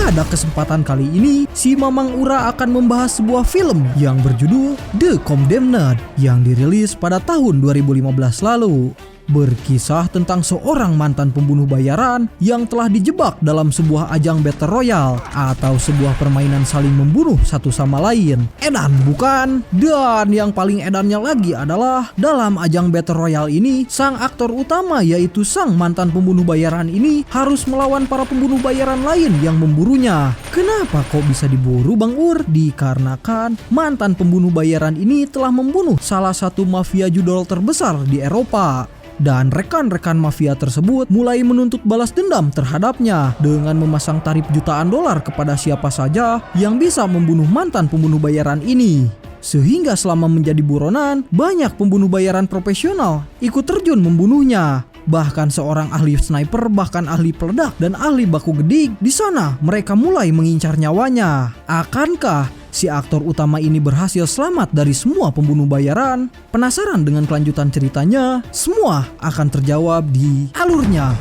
pada kesempatan kali ini, si Mamang Ura akan membahas sebuah film yang berjudul The Condemned yang dirilis pada tahun 2015 lalu. Berkisah tentang seorang mantan pembunuh bayaran yang telah dijebak dalam sebuah ajang Battle Royale atau sebuah permainan saling membunuh satu sama lain. Edan bukan? Dan yang paling edannya lagi adalah dalam ajang Battle Royale ini, sang aktor utama yaitu sang mantan pembunuh bayaran ini harus melawan para pembunuh bayaran lain yang memburunya. Kenapa kok bisa diburu, Bang Ur? Dikarenakan mantan pembunuh bayaran ini telah membunuh salah satu mafia judol terbesar di Eropa. Dan rekan-rekan mafia tersebut mulai menuntut balas dendam terhadapnya dengan memasang tarif jutaan dolar kepada siapa saja yang bisa membunuh mantan pembunuh bayaran ini. Sehingga selama menjadi buronan, banyak pembunuh bayaran profesional ikut terjun membunuhnya. Bahkan seorang ahli sniper, bahkan ahli peledak dan ahli baku gedik, di sana mereka mulai mengincar nyawanya. Akankah si aktor utama ini berhasil selamat dari semua pembunuh bayaran? Penasaran dengan kelanjutan ceritanya? Semua akan terjawab di alurnya.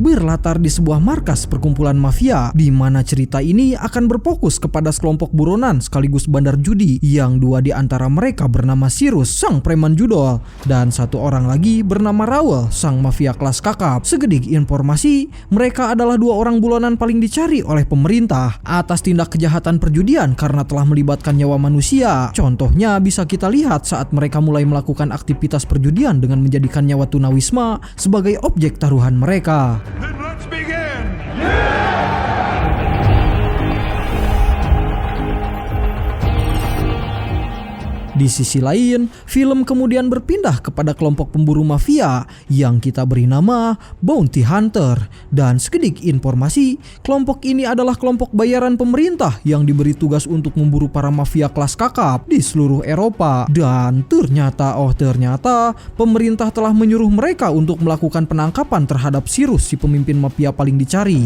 Berlatar di sebuah markas perkumpulan mafia, di mana cerita ini akan berfokus kepada sekelompok buronan sekaligus bandar judi yang dua di antara mereka bernama Cyrus, sang preman judol, dan satu orang lagi bernama Raoul, sang mafia kelas kakap. Segedik informasi, mereka adalah dua orang buronan paling dicari oleh pemerintah atas tindak kejahatan perjudian karena telah melibatkan nyawa manusia. Contohnya bisa kita lihat saat mereka mulai melakukan aktivitas perjudian dengan menjadikan nyawa tunawisma sebagai objek taruhan mereka. Then let's begin! Di sisi lain, film kemudian berpindah kepada kelompok pemburu mafia yang kita beri nama Bounty Hunter. Dan sekedik informasi, kelompok ini adalah kelompok bayaran pemerintah yang diberi tugas untuk memburu para mafia kelas kakap di seluruh Eropa. Dan ternyata pemerintah telah menyuruh mereka untuk melakukan penangkapan terhadap Cyrus, si pemimpin mafia paling dicari.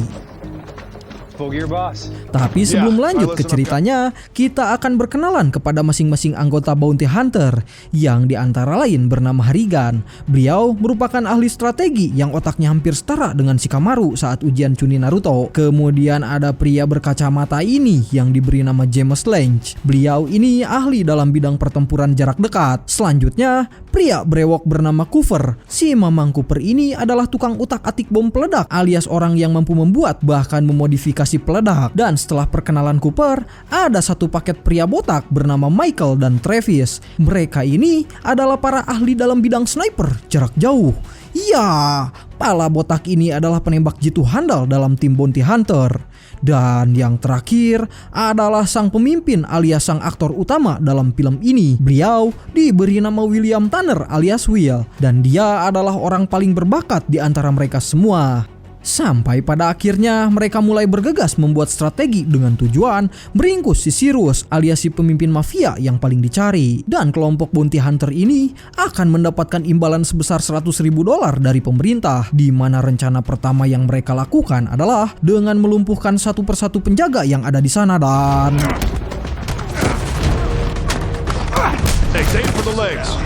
Tapi sebelum lanjut ke ceritanya, kita akan berkenalan kepada masing-masing anggota Bounty Hunter yang diantara lain bernama Harrigan. Beliau merupakan ahli strategi yang otaknya hampir setara dengan Shikamaru saat ujian Chunin Naruto. Kemudian ada pria berkacamata ini yang diberi nama James Lange. Beliau ini ahli dalam bidang pertempuran jarak dekat. Selanjutnya, pria brewok bernama Cooper. Si Mamang Cooper ini adalah tukang utak-atik bom peledak alias orang yang mampu membuat bahkan memodifikasi peledak. Dan setelah perkenalan Cooper, ada satu paket pria botak bernama Michael dan Travis. Mereka ini adalah para ahli dalam bidang sniper jarak jauh. Ya, pala botak ini adalah penembak jitu handal dalam tim Bounty Hunter. Dan yang terakhir adalah sang pemimpin alias sang aktor utama dalam film ini. Beliau diberi nama William Tanner alias Will, dan dia adalah orang paling berbakat di antara mereka semua. Sampai pada akhirnya mereka mulai bergegas membuat strategi dengan tujuan meringkus si Cyrus alias si pemimpin mafia yang paling dicari. Dan kelompok Bounty Hunter ini akan mendapatkan imbalan sebesar $100.000 dari pemerintah, di mana rencana pertama yang mereka lakukan adalah dengan melumpuhkan satu persatu penjaga yang ada di sana. Dan Aim for the legs.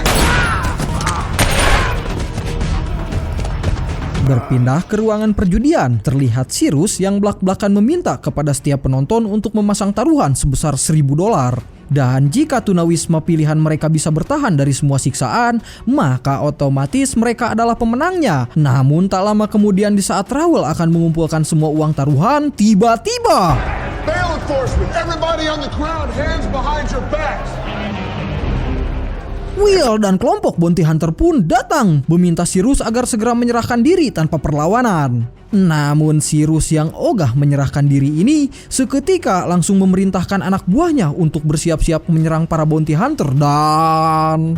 berpindah ke ruangan perjudian, terlihat Cyrus yang belak-belakan meminta kepada setiap penonton untuk memasang taruhan sebesar $1.000. Dan jika tunawisma pilihan mereka bisa bertahan dari semua siksaan, maka otomatis mereka adalah pemenangnya. Namun tak lama kemudian di saat Raoul akan mengumpulkan semua uang taruhan, tiba-tiba Bail enforcement! Everybody on the ground, hands behind your backs! Will dan kelompok Bounty Hunter pun datang meminta Cyrus agar segera menyerahkan diri tanpa perlawanan. Namun Cyrus yang ogah menyerahkan diri ini seketika langsung memerintahkan anak buahnya untuk bersiap-siap menyerang para Bounty Hunter. Dan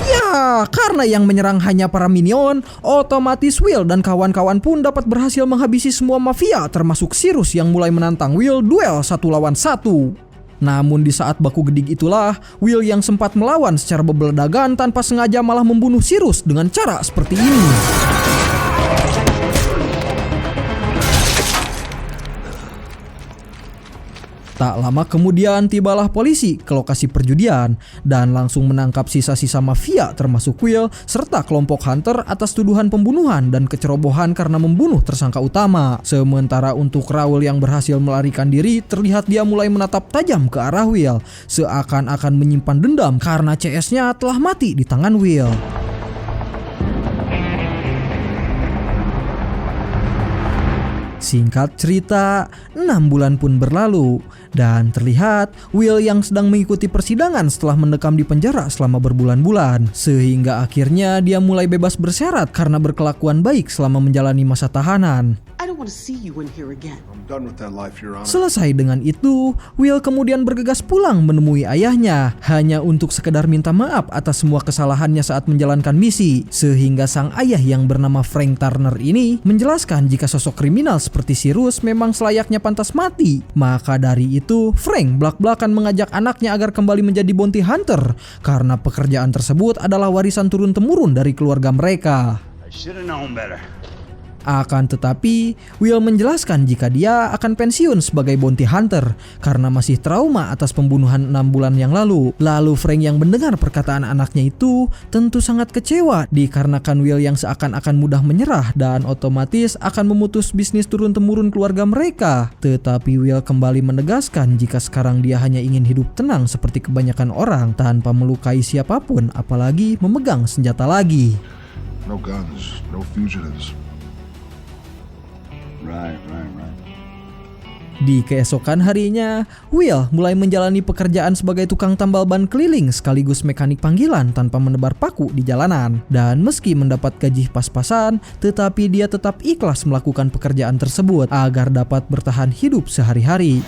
ya, karena yang menyerang hanya para minion, otomatis Will dan kawan-kawan pun dapat berhasil menghabisi semua mafia, termasuk Cyrus yang mulai menantang Will duel 1 lawan 1. Namun di saat baku gedik itulah, Will yang sempat melawan secara bebeledagan tanpa sengaja malah membunuh Cyrus dengan cara seperti ini. Tak lama kemudian tibalah polisi ke lokasi perjudian dan langsung menangkap sisa-sisa mafia termasuk Will serta kelompok Hunter atas tuduhan pembunuhan dan kecerobohan karena membunuh tersangka utama. Sementara untuk Raul yang berhasil melarikan diri, terlihat dia mulai menatap tajam ke arah Will, seakan-akan menyimpan dendam karena CS-nya telah mati di tangan Will. Singkat cerita, 6 bulan pun berlalu dan terlihat Will yang sedang mengikuti persidangan setelah mendekam di penjara selama berbulan-bulan, sehingga akhirnya dia mulai bebas bersyarat karena berkelakuan baik selama menjalani masa tahanan. I don't want to see you in here again. I'm done with that life, Your Honor. Selesai dengan itu, Will kemudian bergegas pulang menemui ayahnya hanya untuk sekedar minta maaf atas semua kesalahannya saat menjalankan misi, sehingga sang ayah yang bernama Frank Turner ini menjelaskan jika sosok kriminal seperti Cyrus memang selayaknya pantas mati. Maka dari itu, Frank belak-belakan mengajak anaknya agar kembali menjadi bounty hunter karena pekerjaan tersebut adalah warisan turun-temurun dari keluarga mereka. I should have known better. Akan tetapi, Will menjelaskan jika dia akan pensiun sebagai bounty hunter karena masih trauma atas pembunuhan 6 bulan yang lalu. Lalu Frank yang mendengar perkataan anaknya itu tentu sangat kecewa dikarenakan Will yang seakan-akan mudah menyerah dan otomatis akan memutus bisnis turun-temurun keluarga mereka. Tetapi Will kembali menegaskan jika sekarang dia hanya ingin hidup tenang seperti kebanyakan orang tanpa melukai siapapun, apalagi memegang senjata lagi. No guns, no fugitives. Right. Di keesokan harinya, Will mulai menjalani pekerjaan sebagai tukang tambal ban keliling sekaligus mekanik panggilan tanpa menebar paku di jalanan. Dan meski mendapat gaji pas-pasan, tetapi dia tetap ikhlas melakukan pekerjaan tersebut agar dapat bertahan hidup sehari-hari.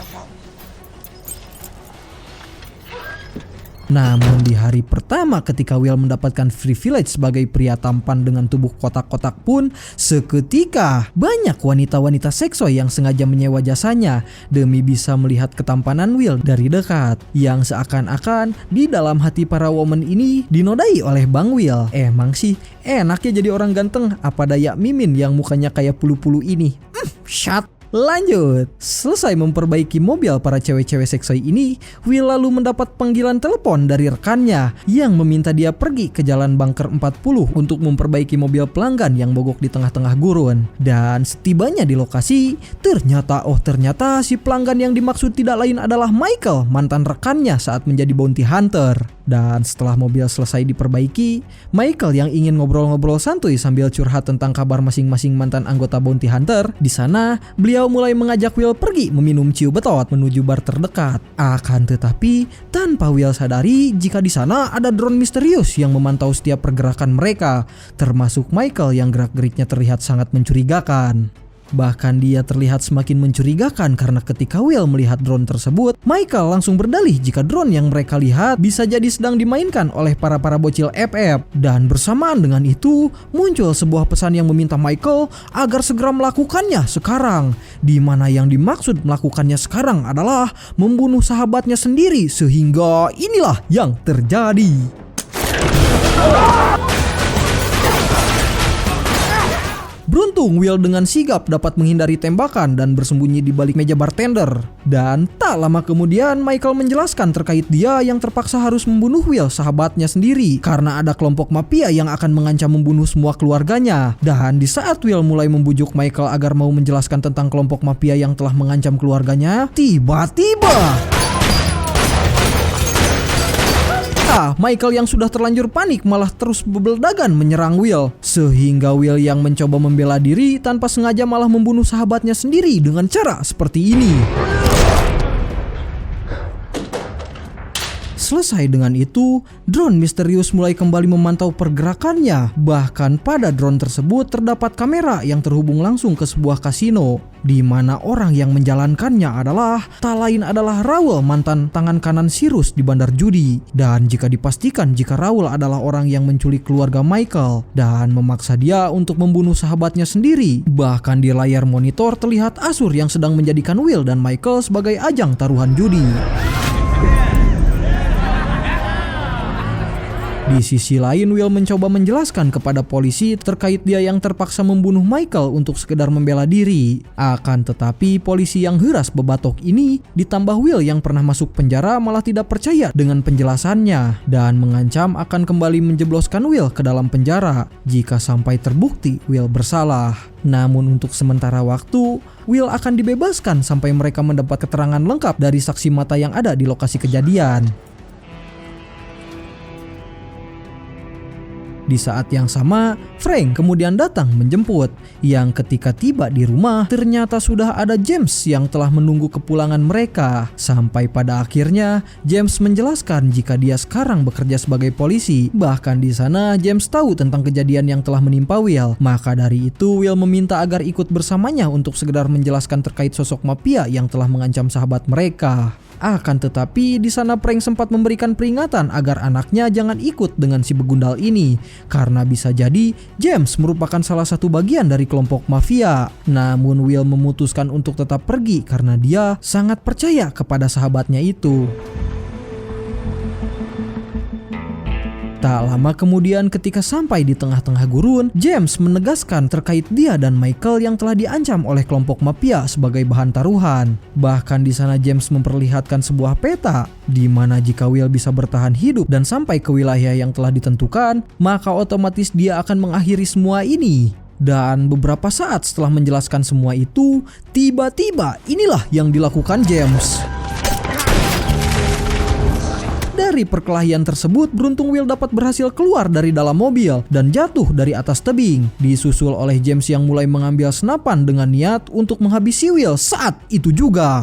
Namun di hari pertama ketika Will mendapatkan privilege sebagai pria tampan dengan tubuh kotak-kotak pun, seketika banyak wanita-wanita seksoi yang sengaja menyewa jasanya demi bisa melihat ketampanan Will dari dekat. Yang seakan-akan di dalam hati para woman ini dinodai oleh Bang Will. Emang sih enaknya jadi orang ganteng, apa daya Mimin yang mukanya kayak pulu-pulu ini. Shut. Lanjut, selesai memperbaiki mobil para cewek-cewek seksoi ini, Will lalu mendapat panggilan telepon dari rekannya yang meminta dia pergi ke Jalan Bunker 40 untuk memperbaiki mobil pelanggan yang mogok di tengah-tengah gurun. Dan setibanya di lokasi, ternyata si pelanggan yang dimaksud tidak lain adalah Michael, mantan rekannya saat menjadi bounty hunter. Dan setelah mobil selesai diperbaiki, Michael yang ingin ngobrol-ngobrol santuy sambil curhat tentang kabar masing-masing mantan anggota bounty hunter, di sana beliau mulai mengajak Will pergi meminum ciu betot menuju bar terdekat. Akan tetapi, tanpa Will sadari jika di sana ada drone misterius yang memantau setiap pergerakan mereka, termasuk Michael yang gerak-geriknya terlihat sangat mencurigakan. Bahkan dia terlihat semakin mencurigakan karena ketika Will melihat drone tersebut, Michael langsung berdalih jika drone yang mereka lihat bisa jadi sedang dimainkan oleh para bocil FF. Dan bersamaan dengan itu, muncul sebuah pesan yang meminta Michael agar segera melakukannya sekarang. Di mana yang dimaksud melakukannya sekarang adalah membunuh sahabatnya sendiri, sehingga inilah yang terjadi. Beruntung Will dengan sigap dapat menghindari tembakan dan bersembunyi di balik meja bartender. Dan tak lama kemudian Michael menjelaskan terkait dia yang terpaksa harus membunuh Will, sahabatnya sendiri, karena ada kelompok mafia yang akan mengancam membunuh semua keluarganya. Dan di saat Will mulai membujuk Michael agar mau menjelaskan tentang kelompok mafia yang telah mengancam keluarganya, tiba-tiba Michael yang sudah terlanjur panik malah terus bebeldagan menyerang Will, sehingga Will yang mencoba membela diri tanpa sengaja malah membunuh sahabatnya sendiri dengan cara seperti ini. Selesai dengan itu, drone misterius mulai kembali memantau pergerakannya. Bahkan pada drone tersebut terdapat kamera yang terhubung langsung ke sebuah kasino, di mana orang yang menjalankannya adalah tak lain adalah Raul, mantan tangan kanan Cyrus di bandar judi. Dan jika dipastikan jika Raul adalah orang yang menculik keluarga Michael dan memaksa dia untuk membunuh sahabatnya sendiri. Bahkan di layar monitor terlihat Asur yang sedang menjadikan Will dan Michael sebagai ajang taruhan judi. Di Di sisi lain, Will mencoba menjelaskan kepada polisi terkait dia yang terpaksa membunuh Michael untuk sekedar membela diri. Akan tetapi polisi yang heras bebatok ini ditambah Will yang pernah masuk penjara malah tidak percaya dengan penjelasannya dan mengancam akan kembali menjebloskan Will ke dalam penjara jika sampai terbukti Will bersalah. Namun untuk sementara waktu, Will akan dibebaskan sampai mereka mendapat keterangan lengkap dari saksi mata yang ada di lokasi kejadian. Di saat yang sama, Frank kemudian datang menjemput, yang ketika tiba di rumah ternyata sudah ada James yang telah menunggu kepulangan mereka. Sampai pada akhirnya James menjelaskan jika dia sekarang bekerja sebagai polisi. Bahkan di sana James tahu tentang kejadian yang telah menimpa Will. Maka dari itu Will meminta agar ikut bersamanya untuk sekedar menjelaskan terkait sosok mafia yang telah mengancam sahabat mereka. Akan tetapi di sana Frank sempat memberikan peringatan agar anaknya jangan ikut dengan si begundal ini karena bisa jadi James merupakan salah satu bagian dari kelompok mafia. Namun Will memutuskan untuk tetap pergi karena dia sangat percaya kepada sahabatnya itu. Tak lama kemudian ketika sampai di tengah-tengah gurun, James menegaskan terkait dia dan Michael yang telah diancam oleh kelompok mafia sebagai bahan taruhan. Bahkan di sana James memperlihatkan sebuah peta di mana jika Will bisa bertahan hidup dan sampai ke wilayah yang telah ditentukan, maka otomatis dia akan mengakhiri semua ini. Dan beberapa saat setelah menjelaskan semua itu, tiba-tiba inilah yang dilakukan James. Dari perkelahian tersebut, beruntung Will dapat berhasil keluar dari dalam mobil dan jatuh dari atas tebing, disusul oleh James yang mulai mengambil senapan dengan niat untuk menghabisi Will saat itu juga.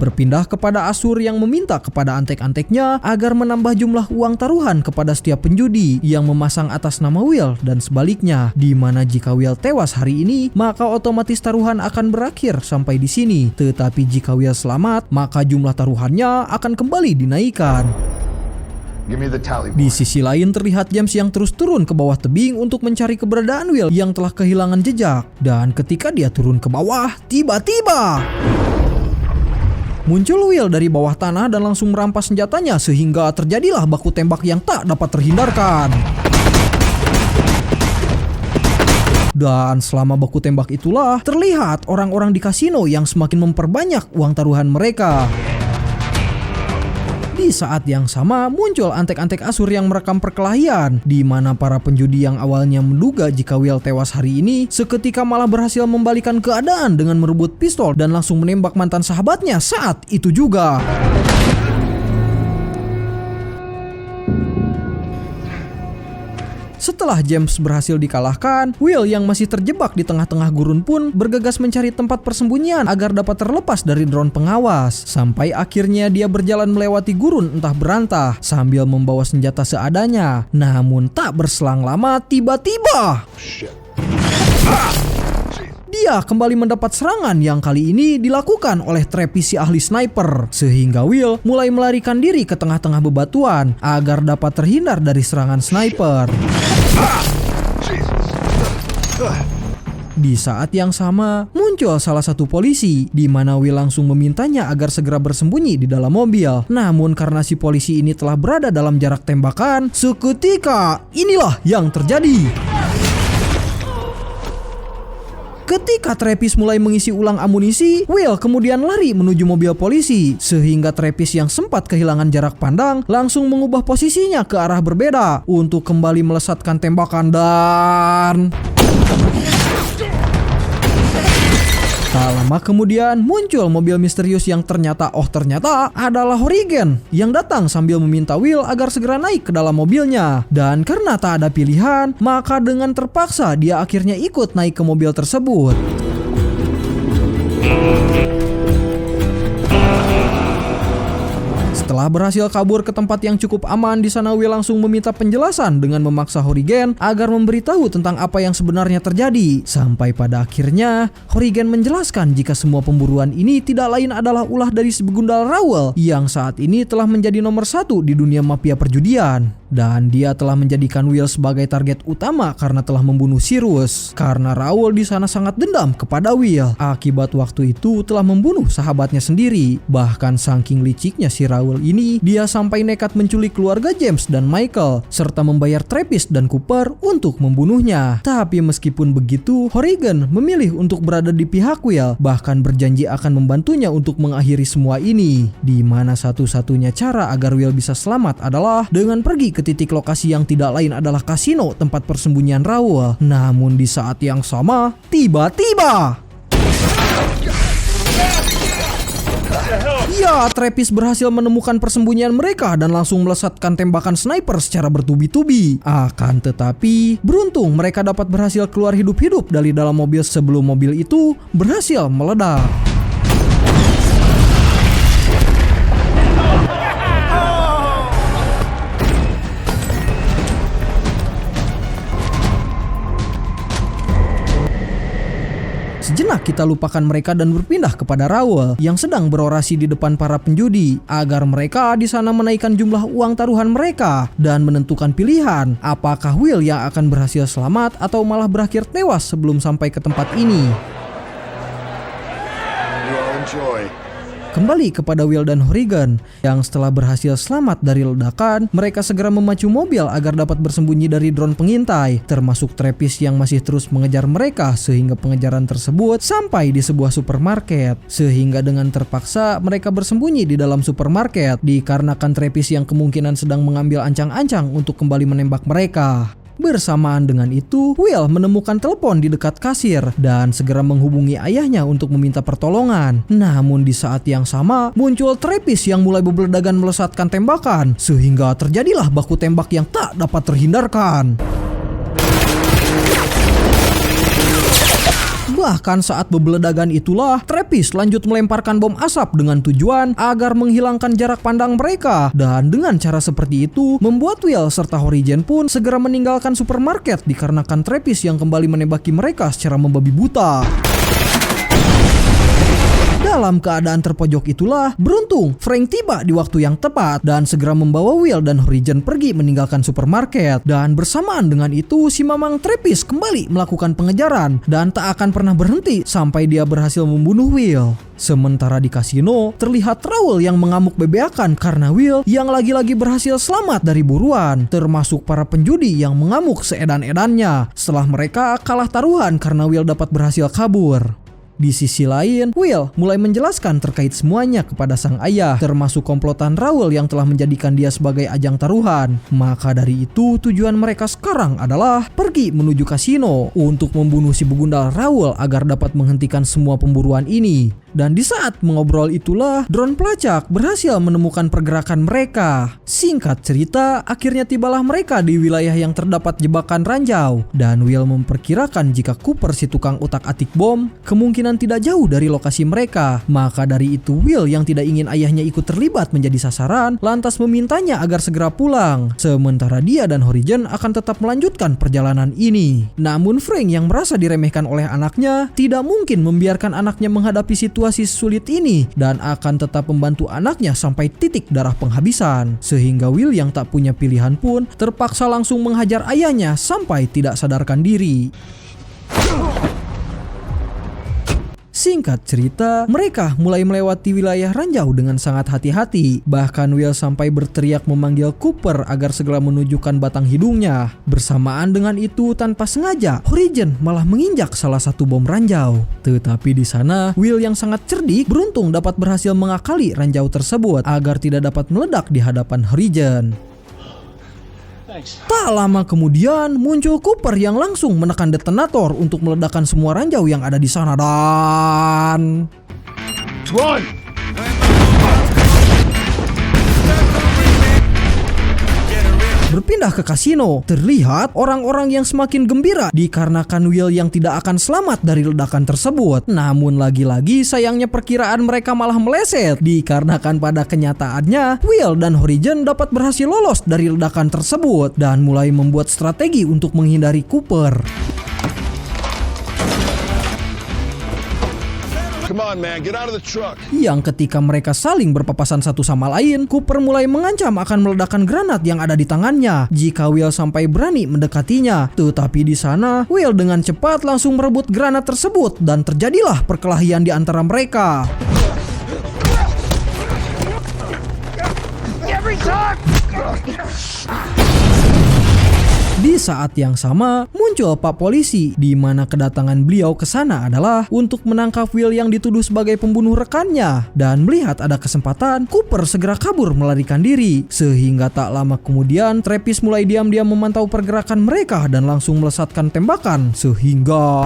Berpindah kepada Asur yang meminta kepada antek-anteknya agar menambah jumlah uang taruhan kepada setiap penjudi yang memasang atas nama Will dan sebaliknya, di mana jika Will tewas hari ini, maka otomatis taruhan akan berakhir sampai di sini. Tetapi jika Will selamat, maka jumlah taruhannya akan kembali dinaikkan. Di sisi lain terlihat James yang terus turun ke bawah tebing untuk mencari keberadaan Will yang telah kehilangan jejak. Dan ketika dia turun ke bawah, tiba-tiba muncul Will dari bawah tanah dan langsung merampas senjatanya sehingga terjadilah baku tembak yang tak dapat terhindarkan. Dan selama baku tembak itulah terlihat orang-orang di kasino yang semakin memperbanyak uang taruhan mereka. Di saat yang sama muncul antek-antek Asur yang merekam perkelahian, di mana para penjudi yang awalnya menduga jika Will tewas hari ini seketika malah berhasil membalikan keadaan dengan merebut pistol dan langsung menembak mantan sahabatnya saat itu juga. Setelah James berhasil dikalahkan, Will yang masih terjebak di tengah-tengah gurun pun bergegas mencari tempat persembunyian agar dapat terlepas dari drone pengawas. Sampai akhirnya dia berjalan melewati gurun entah berantah sambil membawa senjata seadanya. Namun tak berselang lama tiba-tiba dia kembali mendapat serangan yang kali ini dilakukan oleh Travis si ahli sniper, sehingga Will mulai melarikan diri ke tengah-tengah bebatuan agar dapat terhindar dari serangan sniper. Di saat yang sama muncul salah satu polisi, di mana Will langsung memintanya agar segera bersembunyi di dalam mobil. Namun karena si polisi ini telah berada dalam jarak tembakan, seketika inilah yang terjadi. Ketika Travis mulai mengisi ulang amunisi, Will kemudian lari menuju mobil polisi, sehingga Travis yang sempat kehilangan jarak pandang langsung mengubah posisinya ke arah berbeda untuk kembali melesatkan tembakan dan tak lama kemudian muncul mobil misterius yang ternyata adalah Horrigan yang datang sambil meminta Will agar segera naik ke dalam mobilnya. Dan karena tak ada pilihan, maka dengan terpaksa dia akhirnya ikut naik ke mobil tersebut. Setelah berhasil kabur ke tempat yang cukup aman, di sana Will langsung meminta penjelasan dengan memaksa Horrigan agar memberitahu tentang apa yang sebenarnya terjadi. Sampai pada akhirnya Horrigan menjelaskan jika semua pemburuan ini tidak lain adalah ulah dari si begundal Raoul yang saat ini telah menjadi nomor 1 di dunia mafia perjudian. Dan dia telah menjadikan Will sebagai target utama karena telah membunuh Cyrus. Karena Raoul di sana sangat dendam kepada Will akibat waktu itu telah membunuh sahabatnya sendiri. Bahkan saking liciknya si Raoul ini, dia sampai nekat menculik keluarga James dan Michael, serta membayar Travis dan Cooper untuk membunuhnya. Tapi meskipun begitu, Horrigan memilih untuk berada di pihak Will, bahkan berjanji akan membantunya untuk mengakhiri semua ini. Di mana satu-satunya cara agar Will bisa selamat adalah dengan pergi ke titik lokasi yang tidak lain adalah kasino tempat persembunyian Raoul. Namun di saat yang sama, tiba-tiba Travis berhasil menemukan persembunyian mereka dan langsung melesatkan tembakan sniper secara bertubi-tubi. Akan tetapi, beruntung mereka dapat berhasil keluar hidup-hidup dari dalam mobil sebelum mobil itu berhasil meledak. Sejenak kita lupakan mereka dan berpindah kepada Raoul yang sedang berorasi di depan para penjudi agar mereka di sana menaikkan jumlah uang taruhan mereka dan menentukan pilihan apakah Will yang akan berhasil selamat atau malah berakhir tewas sebelum sampai ke tempat ini. Well, enjoy. Kembali kepada Will dan Horrigan yang setelah berhasil selamat dari ledakan, mereka segera memacu mobil agar dapat bersembunyi dari drone pengintai, termasuk Travis yang masih terus mengejar mereka sehingga pengejaran tersebut sampai di sebuah supermarket. Sehingga dengan terpaksa mereka bersembunyi di dalam supermarket dikarenakan Travis yang kemungkinan sedang mengambil ancang-ancang untuk kembali menembak mereka. Bersamaan dengan itu, Will menemukan telepon di dekat kasir dan segera menghubungi ayahnya untuk meminta pertolongan. Namun di saat yang sama, muncul Travis yang mulai berbeledagan melesatkan tembakan, sehingga terjadilah baku tembak yang tak dapat terhindarkan. Bahkan saat bebeledagan itulah, Travis lanjut melemparkan bom asap dengan tujuan agar menghilangkan jarak pandang mereka. Dan dengan cara seperti itu, membuat Will serta Horrigan pun segera meninggalkan supermarket dikarenakan Travis yang kembali menembaki mereka secara membabi buta. Dalam keadaan terpojok itulah, beruntung Frank tiba di waktu yang tepat dan segera membawa Will dan Horrigan pergi meninggalkan supermarket. Dan bersamaan dengan itu, si Mamang Travis kembali melakukan pengejaran dan tak akan pernah berhenti sampai dia berhasil membunuh Will. Sementara di kasino, terlihat Raoul yang mengamuk bebeakan karena Will yang lagi-lagi berhasil selamat dari buruan, termasuk para penjudi yang mengamuk seedan-edannya setelah mereka kalah taruhan karena Will dapat berhasil kabur. Di sisi lain, Will mulai menjelaskan terkait semuanya kepada sang ayah, termasuk komplotan Raoul yang telah menjadikan dia sebagai ajang taruhan. Maka dari itu, tujuan mereka sekarang adalah pergi menuju kasino untuk membunuh si begundal Raoul agar dapat menghentikan semua pemburuan ini. Dan di saat mengobrol itulah, drone pelacak berhasil menemukan pergerakan mereka. Singkat cerita, akhirnya tibalah mereka di wilayah yang terdapat jebakan ranjau. Dan Will memperkirakan jika Cooper si tukang utak-atik bom kemungkinan tidak jauh dari lokasi mereka. Maka dari itu Will yang tidak ingin ayahnya ikut terlibat menjadi sasaran, lantas memintanya agar segera pulang. Sementara dia dan Horrigan akan tetap melanjutkan perjalanan ini. Namun Frank yang merasa diremehkan oleh anaknya, tidak mungkin membiarkan anaknya menghadapi situasi sulit ini dan akan tetap membantu anaknya sampai titik darah penghabisan. Sehingga Will yang tak punya pilihan pun terpaksa langsung menghajar ayahnya sampai tidak sadarkan diri. Singkat cerita, mereka mulai melewati wilayah ranjau dengan sangat hati-hati. Bahkan Will sampai berteriak memanggil Cooper agar segera menunjukkan batang hidungnya. Bersamaan dengan itu, tanpa sengaja, Horrigan malah menginjak salah satu bom ranjau. Tetapi di sana, Will yang sangat cerdik beruntung dapat berhasil mengakali ranjau tersebut agar tidak dapat meledak di hadapan Horrigan. Tak lama kemudian muncul Cooper yang langsung menekan detonator untuk meledakkan semua ranjau yang ada di sana dan Run! berpindah ke kasino. Terlihat orang-orang yang semakin gembira dikarenakan Will yang tidak akan selamat dari ledakan tersebut. Namun lagi-lagi sayangnya perkiraan mereka malah meleset dikarenakan pada kenyataannya Will dan Horrigan dapat berhasil lolos dari ledakan tersebut dan mulai membuat strategi untuk menghindari Cooper. Come on, man, get out of the truck. Yang ketika mereka saling berpapasan satu sama lain, Cooper mulai mengancam akan meledakkan granat yang ada di tangannya jika Will sampai berani mendekatinya. Tetapi di sana, Will dengan cepat langsung merebut granat tersebut dan terjadilah perkelahian di antara mereka. Di saat yang sama, muncul Pak Polisi, di mana kedatangan beliau ke sana adalah untuk menangkap Will yang dituduh sebagai pembunuh rekannya. Dan melihat ada kesempatan, Cooper segera kabur melarikan diri. Sehingga tak lama kemudian, Travis mulai diam-diam memantau pergerakan mereka dan langsung melesatkan tembakan. Sehingga...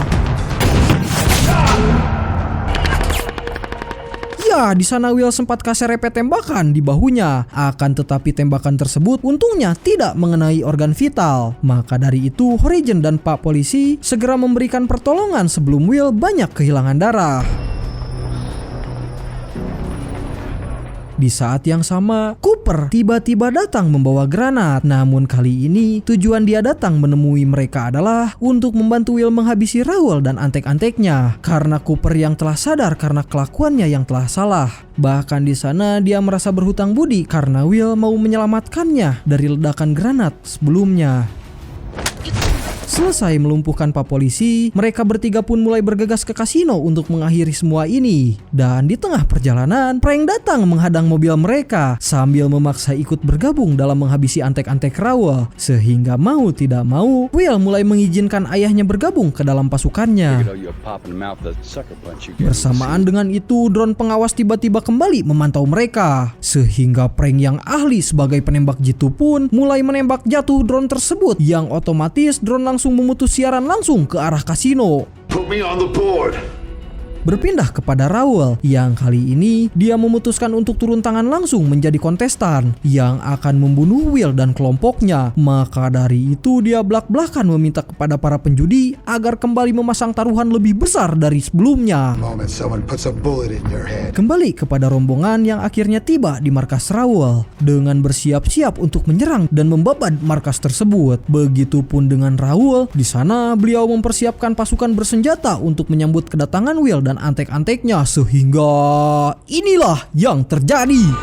di sana Will sempat keserempet tembakan di bahunya. Akan tetapi tembakan tersebut untungnya tidak mengenai organ vital. Maka dari itu Horizon dan Pak Polisi segera memberikan pertolongan sebelum Will banyak kehilangan darah. Di saat yang sama, Cooper tiba-tiba datang membawa granat. Namun kali ini tujuan dia datang menemui mereka adalah untuk membantu Will menghabisi Raoul dan antek-anteknya. Karena Cooper yang telah sadar karena kelakuannya yang telah salah. Bahkan di sana dia merasa berhutang budi karena Will mau menyelamatkannya dari ledakan granat sebelumnya. Selesai melumpuhkan Pak Polisi, mereka bertiga pun mulai bergegas ke kasino untuk mengakhiri semua ini. Dan di tengah perjalanan, Frank datang menghadang mobil mereka sambil memaksa ikut bergabung dalam menghabisi antek-antek Raoul. Sehingga mau tidak mau, Will mulai mengizinkan ayahnya bergabung ke dalam pasukannya. Bersamaan dengan itu, drone pengawas tiba-tiba kembali memantau mereka. Sehingga Frank yang ahli sebagai penembak jitu pun mulai menembak jatuh drone tersebut, yang otomatis drone langsung memutus siaran langsung ke arah kasino. Put me on the board. Berpindah kepada Raoul yang kali ini dia memutuskan untuk turun tangan langsung menjadi kontestan yang akan membunuh Will dan kelompoknya. Maka dari itu dia belak-belakan meminta kepada para penjudi agar kembali memasang taruhan lebih besar dari sebelumnya. Kembali kepada rombongan yang akhirnya tiba di markas Raoul dengan bersiap-siap untuk menyerang dan membabat markas tersebut. Begitupun dengan Raoul, di sana beliau mempersiapkan pasukan bersenjata untuk menyambut kedatangan Will dan antek-anteknya, sehingga inilah yang terjadi.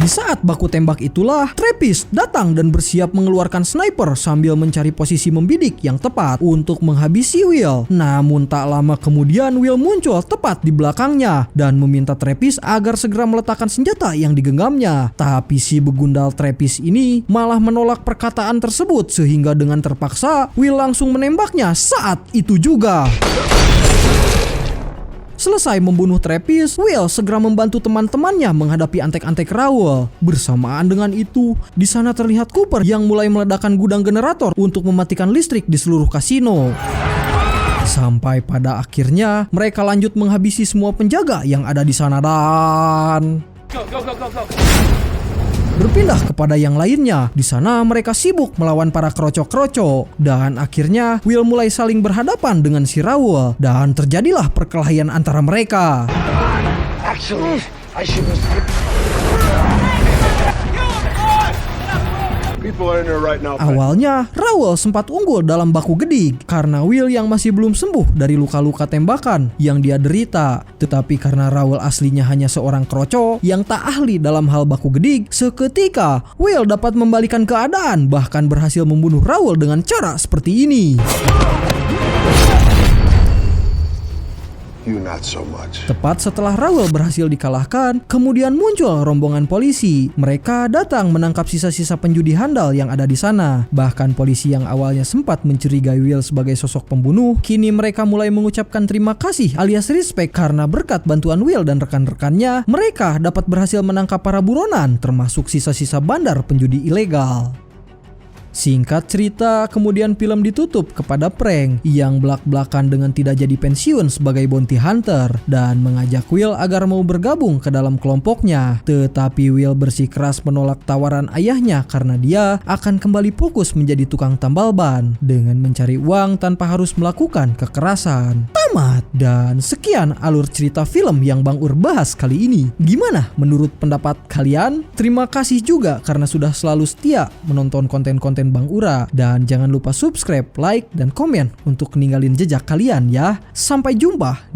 Di saat baku tembak itulah, Travis datang dan bersiap mengeluarkan sniper sambil mencari posisi membidik yang tepat untuk menghabisi Will. Namun tak lama kemudian Will muncul tepat di belakangnya dan meminta Travis agar segera meletakkan senjata yang digenggamnya. Tapi si begundal Travis ini malah menolak perkataan tersebut, sehingga dengan terpaksa Will langsung menembaknya saat itu juga. Selesai membunuh Travis, Will segera membantu teman-temannya menghadapi antek-antek Raoul. Bersamaan dengan itu, di sana terlihat Cooper yang mulai meledakkan gudang generator untuk mematikan listrik di seluruh kasino. Sampai pada akhirnya mereka lanjut menghabisi semua penjaga yang ada di sana dan berpindah kepada yang lainnya. Di sana mereka sibuk melawan para kroco-kroco dan akhirnya Will mulai saling berhadapan dengan si Raoul dan terjadilah perkelahian antara mereka. Actually, I should have... People are in there right now. Awalnya Raoul sempat unggul dalam baku gedik karena Will yang masih belum sembuh dari luka-luka tembakan yang dia derita. Tetapi karena Raoul aslinya hanya seorang kroco yang tak ahli dalam hal baku gedik, seketika Will dapat membalikan keadaan, bahkan berhasil membunuh Raoul dengan cara seperti ini. You not so much. Tepat setelah Raoul berhasil dikalahkan, kemudian muncul rombongan polisi. Mereka datang menangkap sisa-sisa penjudi handal yang ada di sana. Bahkan polisi yang awalnya sempat mencurigai Will sebagai sosok pembunuh, kini mereka mulai mengucapkan terima kasih alias respect karena berkat bantuan Will dan rekan-rekannya, mereka dapat berhasil menangkap para buronan termasuk sisa-sisa bandar penjudi ilegal. Singkat cerita, kemudian film ditutup kepada Frank yang belak-belakan dengan tidak jadi pensiun sebagai bounty hunter dan mengajak Will agar mau bergabung ke dalam kelompoknya. Tetapi Will bersikeras menolak tawaran ayahnya karena dia akan kembali fokus menjadi tukang tambal ban dengan mencari uang tanpa harus melakukan kekerasan. Tamat. Dan sekian alur cerita film yang Bang Ur bahas kali ini. Gimana menurut pendapat kalian? Terima kasih juga karena sudah selalu setia menonton konten-konten Bang Ura, dan jangan lupa subscribe, like, dan komen untuk ninggalin jejak kalian ya. Sampai jumpa